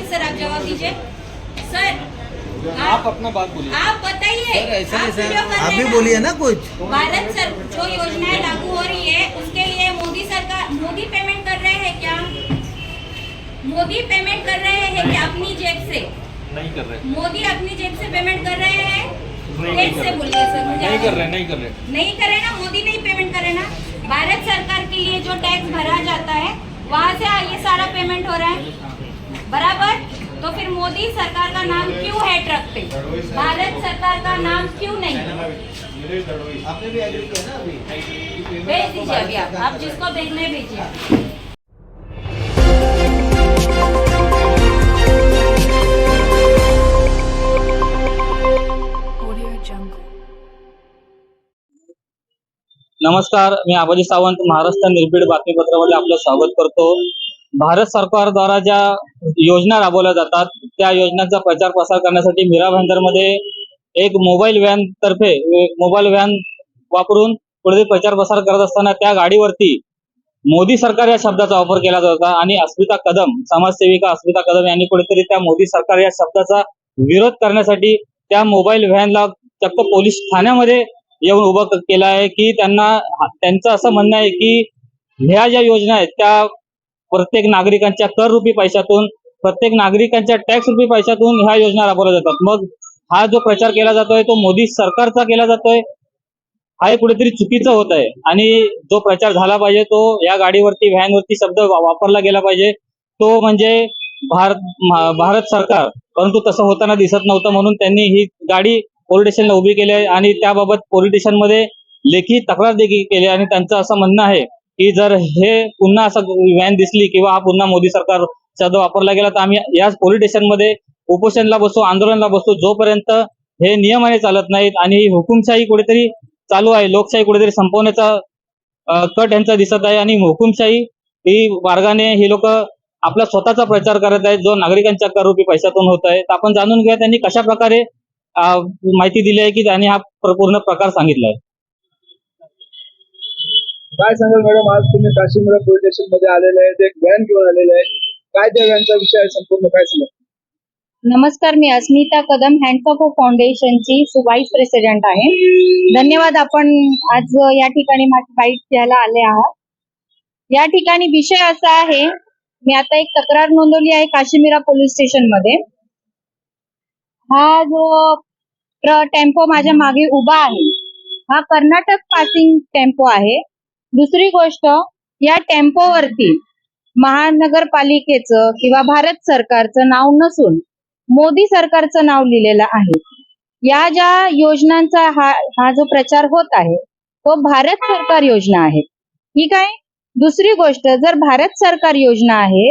Sir आप जवाब दीजिए सर। आप अपना बात बोलिए। आप बताइए। आप भी बोलिए ना कुछ। भारत सर जो योजनाएं लागू हो रही है उसके लिए मोदी सरकार मोदी पेमेंट कर रहे हैं क्या? मोदी पेमेंट कर रहे हैं क्या अपनी जेब से? नहीं कर रहे। मोदी अपनी जेब से पेमेंट कर रहे हैं? नहीं से बोलिए सर। नहीं कर रहे। नहीं कर रहे। नहीं करे ना, मोदी नहीं पेमेंट करे ना। भारत सरकार के लिए जो टैक्स भरा जाता है वहाँ से ये सारा पेमेंट हो रहा है बराबर। तो फिर मोदी सरकार का नाम क्यों है ट्रक पे? भारत सरकार का नाम क्यों नहीं? आपने भी एग्री किया ना अभी। भेज दीजिए अभी आप जिसको भेजना है भेजिए। नमस्कार, मी आबाजी सावंत महाराष्ट्र निर्भीड बातमीपत्रामध्ये आपलं स्वागत करतो। भारत सरकार द्वारा ज्या योजना राबवल्या जातात त्या योजनांचा प्रचार प्रसार करण्यासाठी मीरा भाईंदरमध्ये एक मोबाईल व्हॅन वापरून पुढे प्रचार प्रसार करत असताना त्या गाडीवरती मोदी सरकार या शब्दाचा वापर केला जात होता आणि अस्मिता कदम, समाजसेविका अस्मिता कदम यांनी कुठेतरी त्या मोदी सरकार या शब्दाचा विरोध करण्यासाठी त्या मोबाईल व्हॅनला चक्क पोलीस ठाण्यामध्ये येऊन उभं केलं आहे की त्यांचं असं म्हणणं आहे की ह्या ज्या योजना आहेत त्या प्रत्येक नागरिकांच्या कर रूपी पैशातून, प्रत्येक नागरिकांच्या टॅक्स रूपी पैशातून ह्या योजना राबवल्या जातात। मग हा जो प्रचार केला जातोय तो मोदी सरकारचा केला जातोय, हा कुठेतरी चुकीचं होत आहे आणि जो प्रचार झाला पाहिजे तो या गाडीवरती व्हॅनवरती शब्द वापरला गेला पाहिजे तो म्हणजे भारत सरकार, परंतु तसं होताना दिसत नव्हतं म्हणून त्यांनी ही गाडी पोलीस स्टेशनला उभी केली आहे आणि त्याबाबत पोलीस स्टेशनमध्ये लेखी तक्रार देखील केली आणि त्यांचं असं म्हणणं आहे की जर हे पुन्हा असं व्हॅन दिसली किंवा हा पुन्हा मोदी सरकार शब्द वापरला गेला तर आम्ही याच पोलीस स्टेशनमध्ये उपोषणला बसू, आंदोलनाला बसू जोपर्यंत हे नियमाने चालत नाहीत आणि ही हुकुमशाही कुठेतरी चालू आहे, लोकशाही कुठेतरी संपवण्याचा कट यांचा दिसत आहे आणि हुकुमशाही ही मार्गाने ही लोक आपला स्वतःचा प्रचार करत आहेत जो नागरिकांच्या कररूपी पैशातून होत आहे। तर आपण जाणून घेऊया त्यांनी कशा प्रकारे माहिती दिली आहे की त्यांनी हा पूर्ण प्रकार सांगितलाय। काय सांगाल मॅडम, आज तुम्ही काशीमीरा पोलीस स्टेशन मध्ये आलेले आहेत, एक व्हॅन घेऊन आलेले आहे, काय त्या व्हॅनचा विषय आहे संपूर्ण काय सांगा? नमस्कार, मी अस्मिता कदम हँड्स ऑफ फाउंडेशनची व्हाईस प्रेसिडेंट आहे। धन्यवाद, आपण आज या ठिकाणी माझी बाईट द्यायला आले आहात। या ठिकाणी विषय असा आहे, मी आता एक तक्रार नोंदवली आहे काशीमीरा पोलीस स्टेशन मध्ये। हा जो टेम्पो माझ्या मागे उभा आहे हा कर्नाटक पासिंग टेम्पो आहे। दुसरी गोष्ट, या टेम्पोवरती महानगरपालिकेचं किंवा भारत सरकारचं नाव नसून मोदी सरकारचं नाव लिहिलेलं आहे। या ज्या योजनांचा हा जो प्रचार होत आहे तो भारत सरकार योजना आहे, ठीक आहे। दुसरी गोष्ट, जर भारत सरकार योजना आहे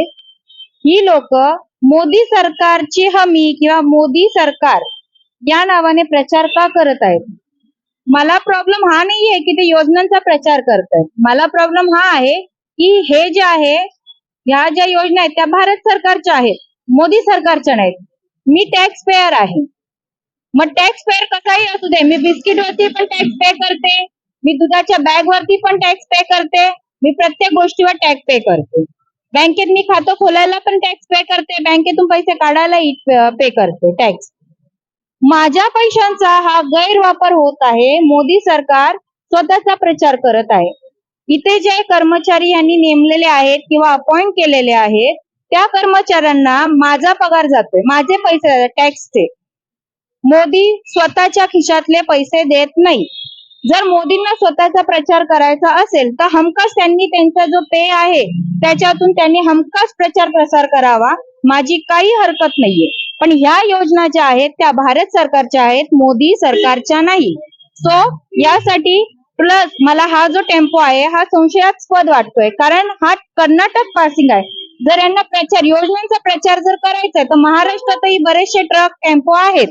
ही लोक मोदी सरकारची हमी किंवा मोदी सरकार या नावाने प्रचार का करत आहेत? मला प्रॉब्लेम हा नाहीये की ते योजनांचा प्रचार करतायत, मला प्रॉब्लेम हा आहे की हे जे आहे ह्या ज्या योजना आहेत त्या भारत सरकारच्या आहेत, मोदी सरकारच्या नाहीत। मी टॅक्स पेयर आहे, मग टॅक्स पेयर कसाही असू दे, मी बिस्किट वरती पण टॅक्स पे करते, मी दुधाच्या बॅग वरती पण टॅक्स पे करते, मी प्रत्येक गोष्टीवर टॅक्स पे करते। बँकेत मी खातं खोलायला पण टॅक्स पे करते, बँकेतून पैसे काढायला पे करते टॅक्स। माझ्या पैशांचा हा गैरवापर होत आहे, मोदी सरकार स्वतःचा प्रचार करत आहे। इथे जे कर्मचारी यांनी नेमलेले आहेत किंवा अपॉइंट केलेले आहेत त्या कर्मचाऱ्यांना माझा पगार जातोय, माझे पैसे टॅक्सचे। मोदी स्वतःच्या खिशातले पैसे देत नाही। जर मोदींना स्वतःचा प्रचार करायचा असेल तर हमखास त्यांनी त्यांचा जो पे आहे त्याच्यातून त्यांनी हमखास प्रचार प्रसार करावा, माझी काही हरकत नाहीये। पण ह्या योजना ज्या आहेत त्या भारत सरकारच्या आहेत, मोदी सरकारच्या नाही। सो यासाठी प्लस मला हा जो टेम्पो आहे हा संशयास्पद वाटतोय, कारण हा कर्नाटक पासिंग आहे। जर यांना प्रचार योजनांचा प्रचार जर करायचा तर महाराष्ट्रातही बरेचसे ट्रक टेम्पो आहेत,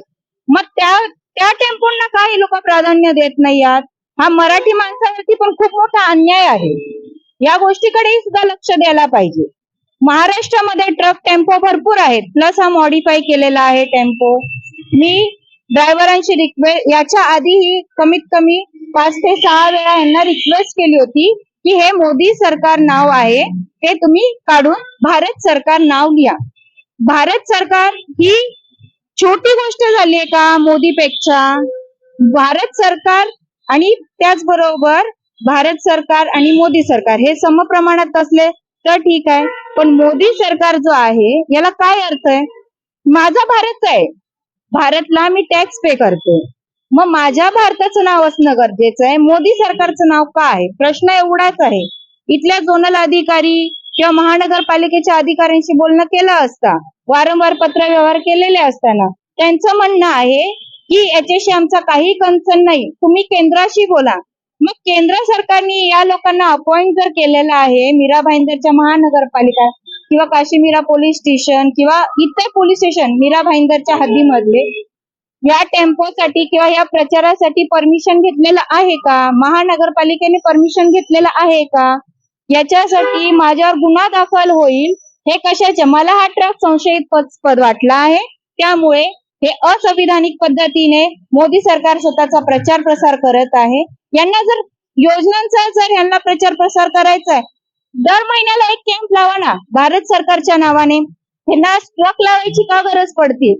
मग त्या टेम्पोंना काही लोक प्राधान्य देत नाही आहात। हा मराठी माणसावरती पण खूप मोठा अन्याय आहे, या गोष्टीकडेही सुद्धा लक्ष द्यायला पाहिजे। महाराष्ट्रामध्ये ट्रक टेम्पो भरपूर आहेत, प्लस हा मॉडिफाय केलेला आहे टेम्पो। मी ड्रायव्हरांची रिक्वेस्ट याच्या आधीही कमीत कमी 5 ते 6 वेळा यांना रिक्वेस्ट केली होती की हे मोदी सरकार नाव आहे ते तुम्ही काढून भारत सरकार नाव लिहा। भारत सरकार ही छोटी गोष्ट झाली आहे का मोदीपेक्षा? भारत सरकार आणि त्याचबरोबर भारत सरकार आणि मोदी सरकार हे समप्रमाणात असले तर ठीक आहे, पण मोदी सरकार जो आहे याला काय अर्थ आहे? माझा भारत आहे, भारतला मी टॅक्स पे करते, मग माझ्या भारताचं नाव असणं गरजेचं आहे, मोदी सरकारचं नाव का आहे? प्रश्न एवढाच आहे. इथल्या झोनल अधिकारी किंवा महानगरपालिकेच्या अधिकाऱ्यांशी बोलणं केलं असता, वारंवार पत्र व्यवहार केलेले असताना त्यांचं म्हणणं आहे की याच्याशी आमचा काही कन्सर्न नाही, तुम्ही केंद्राशी बोला. मग केंद्र सरकारने या लोकांना अपॉइंट जर केलेलं आहे मीरा भाईंदरच्या महानगरपालिका किंवा काशीमीरा पोलीस स्टेशन किंवा इतर पोलीस स्टेशन मीरा भाईंदरच्या हद्दीमधले, या टेम्पोसाठी किंवा या प्रचारासाठी परमिशन घेतलेलं आहे का? महानगरपालिकेने परमिशन घेतलेलं आहे का? याच्यासाठी माझ्यावर गुन्हा दाखल होईल हे कशाचे? मला हा ट्रक संशयित पद वाटला आहे, त्यामुळे हे असंविधानिक पद्धतीने मोदी सरकार स्वतःचा प्रचार प्रसार करत आहे. यांना जर योजनांचा जर यांना प्रचार प्रसार करायचा आहे, दर महिन्याला एक कॅम्प लावा ना भारत सरकारच्या नावाने. यांना ट्रक लावायची का गरज पडते?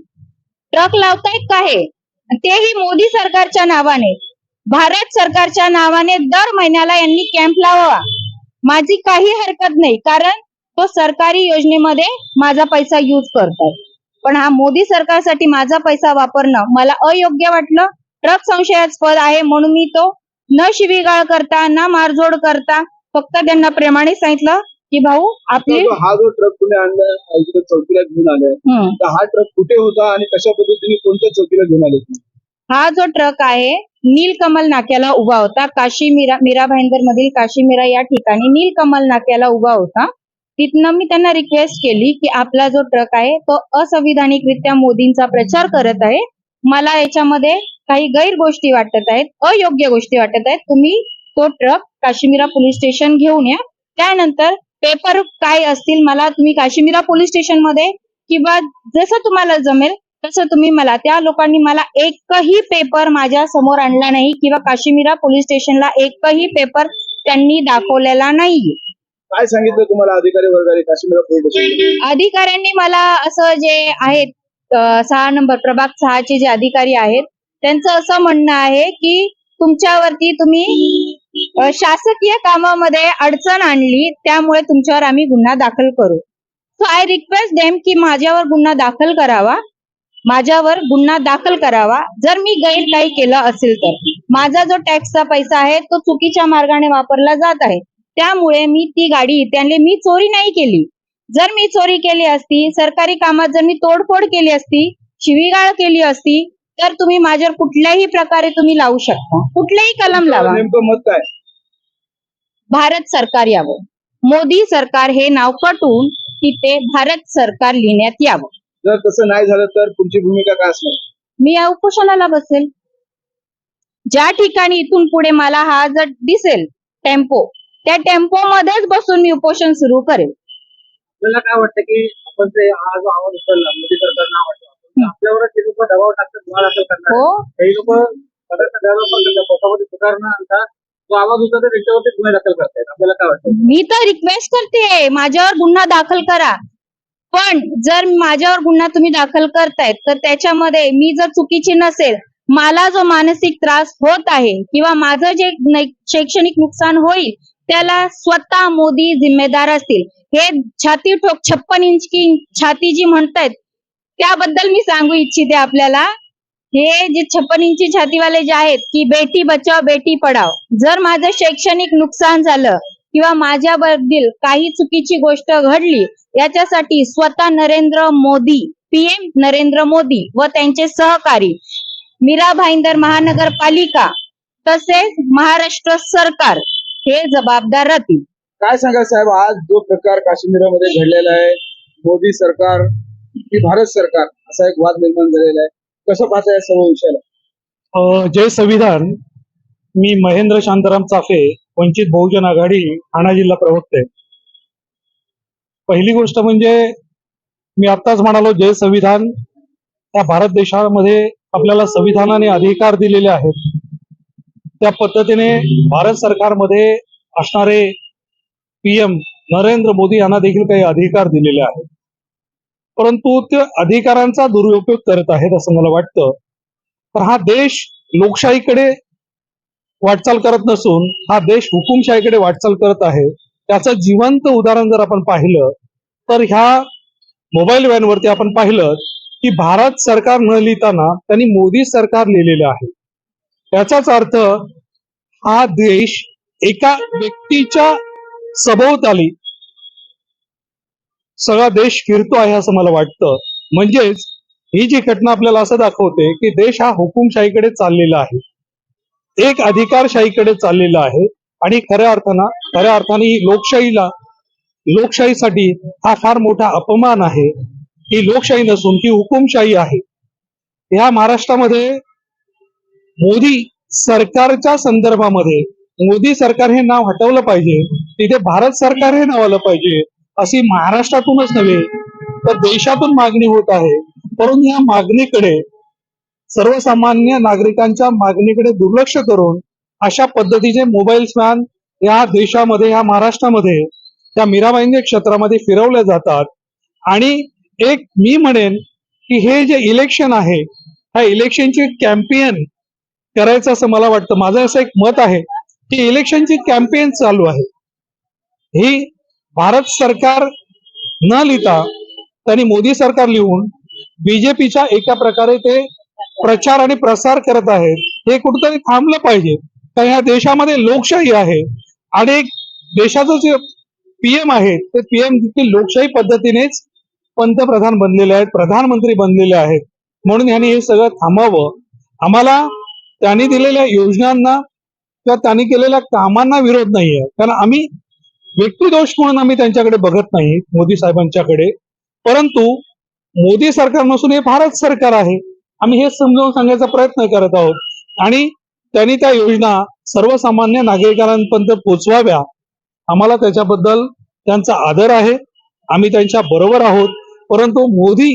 ट्रक लावतायत का हे? तेही मोदी सरकारच्या नावाने, भारत सरकारच्या नावाने दर महिन्याला यांनी कॅम्प लावावा. माझी काही हरकत नाही, कारण तो सरकारी योजनेमध्ये माझा पैसा यूज करताय. पण हा मोदी सरकारसाठी माझा पैसा वापरणं मला अयोग्य वाटलं. ट्रक संशयास्पद आहे म्हणून मी तो न शिवीगाळ करता ना मारझोड करता फक्त त्यांना प्रेमाने सांगितलं की भाऊ आपली हा जो ट्रक तुम्ही आणला इकडे चौकीला घेऊन आलाय, तर हा ट्रक कुठे होता आणि कशा पद्धतीने कोणत्या चौकीला घेऊन आले? हा जो ट्रक आहे नीलकमल नाक्याला उभा होता. मीरा भाईंदर मधील काशीमीरा या ठिकाणी नीलकमल नाक्याला उभा होता. तिथनं मी त्यांना रिक्वेस्ट केली की आपला जो ट्रक आहे तो असंविधानिकरित्या मोदींचा प्रचार करत आहे, मला याच्यामध्ये काही गैर गोष्टी वाटत आहेत, अयोग्य गोष्टी वाटत आहेत, तुम्ही तो ट्रक काशीमीरा पोलीस स्टेशन घेऊन या. त्यानंतर पेपर काय असतील मला तुम्ही काशीमीरा पोलीस स्टेशन मध्ये किंवा जसं तुम्हाला जमेल तसं तुम्ही मला. त्या लोकांनी मला एकही पेपर माझ्या समोर आणला नाही किंवा काशीमीरा पोलीस स्टेशनला एकही पेपर त्यांनी दाखवलेला नाही. काय सांगितलं तुम्हाला अधिकारी वर्गाने काश्मीर पोलीस स्टेशन? अधिकाऱ्यांनी मला असं जे आहेत 6 नंबर प्रभाग 6 चे जे अधिकारी आहेत त्यांचं असं म्हणणं आहे की तुमच्यावरती तुम्ही शासकीय कामामध्ये अडचण आणली, त्यामुळे तुमच्यावर आम्ही गुन्हा दाखल करू. सो आय रिक्वेस्ट देम की माझ्यावर गुन्हा दाखल करावा, माझ्यावर गुन्हा दाखल करावा जर मी गैर काही केलं असेल तर. माझा जो टॅक्सचा पैसा आहे तो चुकीच्या मार्गाने वापरला जात आहे, त्यामुळे मी ती गाडी मी चोरी नाही केली. जर मी चोरी केली असती, सरकारी कामात जर मी तोडफोड केली असती, शिवीगाळ केली असती, तर तुम्ही माझ्यावर कुठल्याही प्रकारे तुम्ही लावू शकता, कुठलेही कलम लावा. नेमकं मत काय? भारत सरकार यावं, मोदी सरकार हे नाव कटून तिथे भारत सरकार लिहिण्यात यावं. जर तसं नाही झालं तर पुढची भूमिका काय असणार? मी या उपोषणाला बसेल. ज्या ठिकाणी इथून पुढे मला हा जर दिसेल टेम्पो, त्या टेम्पो मध्येच बसून मी उपोषण सुरू करेल. आपल्याला काय वाटतं की आपण ते हा जो आवाज उचलला मोदी सरकार नाव आपल्यावर ते लोक दबाव टाकतात, तुम्हाला असं करणार? हो, काही लोक स्वतःमध्ये सुधारणा आणतात, जो आवाज होता तर त्याच्यावरती गुन्हे दाखल करतायत. आपल्याला काय वाटतं? मी तर रिक्वेस्ट करते माझ्यावर गुन्हा दाखल करा, पण जर माझ्यावर गुन्हा तुम्ही दाखल करतायत तर त्याच्यामध्ये मी जर चुकीची नसेल, मला जो मानसिक त्रास होत आहे किंवा माझं जे शैक्षणिक नुकसान होईल त्याला स्वतः मोदी जिम्मेदार असतील. हे छाती ठोक 56 इंच की छाती जी म्हणतायत त्याबद्दल मी सांगू इच्छिते आपल्याला. हे जे 56 इंची छातीवाले जे आहेत की बेटी बचाव बेटी पढाव, जर माझं शैक्षणिक नुकसान झालं किंवा माझ्याबद्दल काही चुकीची गोष्ट घडली, याच्यासाठी स्वतः नरेंद्र मोदी, PM नरेंद्र मोदी व त्यांचे सहकारी मीरा भाईंदर महानगरपालिका तसेच महाराष्ट्र सरकार हे जबाबदार राहतील. काय सांगाल साहेब, आज जो प्रकार काश्मीरमध्ये घडलेला आहे, मोदी सरकार की भारत सरकार असा एक वाद निर्माण झालेला आहे, कसं पाहता या सर्व विषयाला? जय संविधान. मी महेंद्र शांताराम चाफे, वंचित बहुजन आघाडी, ठाणा जिल्हा प्रवक्ते. पहिली गोष्ट म्हणजे मी आत्ताच म्हणालो जय संविधान. या भारत देशामध्ये आपल्याला संविधानाने अधिकार दिलेले आहेत, त्या पद्धतीने भारत सरकारमध्ये असणारे PM नरेंद्र मोदी यांना देखील काही अधिकार दिलेले आहेत. परंतु ते अधिकारांचा दुरुपयोग करत आहेत असं मला वाटतं. तर हा देश लोकशाहीकडे वाटचाल करत नसून हा देश हुकुमशाहीकडे वाटचाल करत आहे. त्याचं जिवंत उदाहरण जर आपण पाहिलं तर ह्या मोबाईल व्हॅनवरती आपण पाहिलं की भारत सरकार न लिहिताना त्यांनी मोदी सरकार लिहिलेलं आहे. त्याचाच अर्थ हा देश एका व्यक्तीच्या सभोवताली सगळा देश फिरतो आहे असं मला वाटतं. म्हणजेच ही जी घटना आपल्याला असं दाखवते की देश हा हुकुमशाहीकडे चाललेला आहे, एक अधिकारशाहीकडे चाललेला आहे. आणि खऱ्या अर्थाने ही लोकशाहीसाठी हा फार मोठा अपमान आहे. ही लोकशाही नसून ही हुकुमशाही आहे. ह्या महाराष्ट्रामध्ये मोदी सरकारच्या संदर्भामध्ये मोदी सरकार हे नाव हटवलं पाहिजे, तिथे भारत सरकार हे नाव आलं पाहिजे, अशी महाराष्ट्रातूनच नव्हे तर देशातून मागणी होत आहे. परंतु या मागणीकडे सर्वसामान्य नागरिकांच्या मागणीकडे दुर्लक्ष करून अशा पद्धतीचे मोबाईल व्हॅन या देशामध्ये, या महाराष्ट्रामध्ये, त्या मीराबाईंच्या क्षेत्रामध्ये फिरवले जातात. आणि एक मी म्हणेन की हे जे इलेक्शन आहे, ह्या इलेक्शनची कॅम्पेन करायचं असं मला वाटतं. माझं असं एक मत आहे की इलेक्शनची कॅम्पेन चालू आहे. ही भारत सरकार न लिहिता त्यांनी मोदी सरकार लिहून बीजेपीच्या एका प्रकारे ते प्रचार आणि प्रसार करत आहेत. हे कुठेतरी थांबलं पाहिजे. कारण ह्या देशामध्ये लोकशाही आहे आणि देशाचं जे पीएम आहे ते पीएम देखील लोकशाही पद्धतीनेच पंतप्रधान बनलेले आहेत, प्रधानमंत्री बनलेले आहेत. म्हणून यांनी हे सगळं थांबावं. आम्हाला त्यांनी दिलेल्या योजनांना किंवा त्यांनी केलेल्या कामांना विरोध नाहीये, कारण आम्ही व्यक्तिदोष म्हणून आम्ही त्यांच्याकडे बघत नाही, मोदी साहेबांच्याकडे. परंतु मोदी सरकार नसून हे भारत सरकार आहे, आम्ही हे समजावून सांगायचा प्रयत्न करत आहोत. आणि त्यांनी त्या योजना सर्वसामान्य नागरिकांपर्यंत पोहोचवाव्या. आम्हाला त्याच्याबद्दल त्यांचा आदर आहे, आम्ही त्यांच्या बरोबर आहोत. परंतु मोदी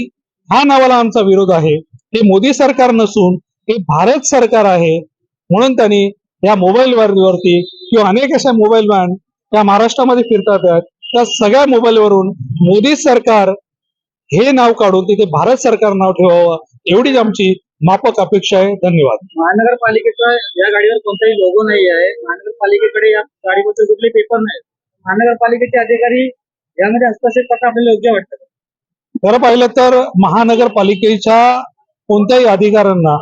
हा नावाला आमचा विरोध आहे. हे मोदी सरकार नसून हे भारत सरकार आहे. म्हणून त्यांनी या मोबाईल वरती किंवा अनेक अशा मोबाईल व्हॅन त्या महाराष्ट्रामध्ये फिरतात आहेत, त्या सगळ्या मोबाईलवरून मोदी सरकार हे नाव काढून तिथे भारत सरकार नाव ठेवावं, एवढीच आमची माफक अपेक्षा आहे. धन्यवाद. महानगरपालिकेचा या गाडीवर कोणताही लोगो नाही आहे. महानगरपालिकेकडे या गाडीबद्दल कुठले पेपर नाही. महानगरपालिकेचे अधिकारी यामध्ये हस्तक्षेप करता आपल्याला योग्य वाटतं? खरं पाहिलं तर महानगरपालिकेच्या कोणत्याही अधिकाऱ्यांना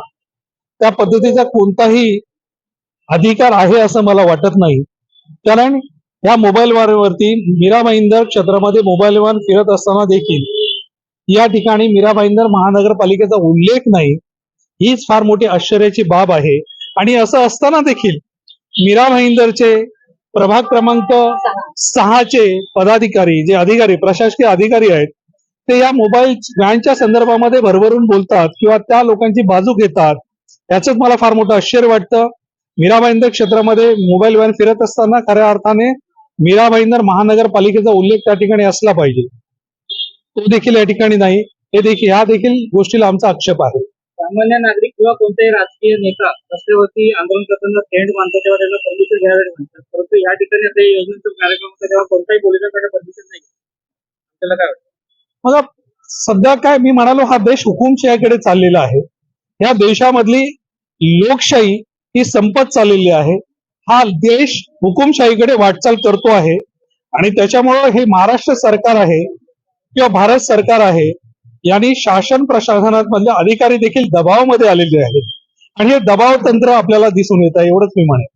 त्या पद्धतीचा कोणताही अधिकार आहे असं मला वाटत नाही. कारण या मोबाईल वरती मीरा भाईंदर क्षेत्रामध्ये मोबाईल व्हॅन फिरत असताना देखील या ठिकाणी मीरा भाईंदर महानगरपालिकेचा उल्लेख नाही, हीच फार मोठी आश्चर्याची बाब आहे. आणि असं असताना देखील मीरा भाईंदरचे प्रभाग क्रमांक 6चे पदाधिकारी, जे अधिकारी, प्रशासकीय अधिकारी आहेत, ते या मोबाईल व्हॅनच्या संदर्भामध्ये भरभरून बोलतात किंवा त्या लोकांची बाजू घेतात. याच मला फार मोठं आश्चर्य वाटतं. मीरा भाईंदर क्षेत्रामध्ये मोबाईल व्हॅन फिरत असताना खऱ्या अर्थाने मीरा भाईंदर महानगरपालिकेचा उल्लेख त्या ठिकाणी असला पाहिजे, तो देखील या ठिकाणी नाही. ह्या देखील गोष्टीला आमचा आक्षेप आहे. सामान्य नागरिक किंवा कोणताही राजकीय नेता रस्त्यावरती आंदोलन करताना टेंट बांधतो तेव्हा त्यांना परमिशन घ्यायला म्हणतात, परंतु या ठिकाणी आता योजनेचा कार्यक्रम होता तेव्हा कोणत्याही पोलिसांकडे परमिशन नाही. त्याला काय वाटतं? मला सध्या काय मी म्हणालो, हा देश हुकुमशाहीकडे चाललेला आहे. या देशामधली लोकशाही ही संपत चाललेली आहे. हा देश हुकुमशाहीकडे वाटचाल करतो आहे. आणि त्याच्यामुळं हे महाराष्ट्र सरकार आहे किंवा भारत सरकार आहे, यांनी शासन प्रशासनात मधले अधिकारी देखील दबावामध्ये आलेले आहेत. आणि हे दबाव तंत्र आपल्याला दिसून येत आहे, एवढंच मी म्हणेन.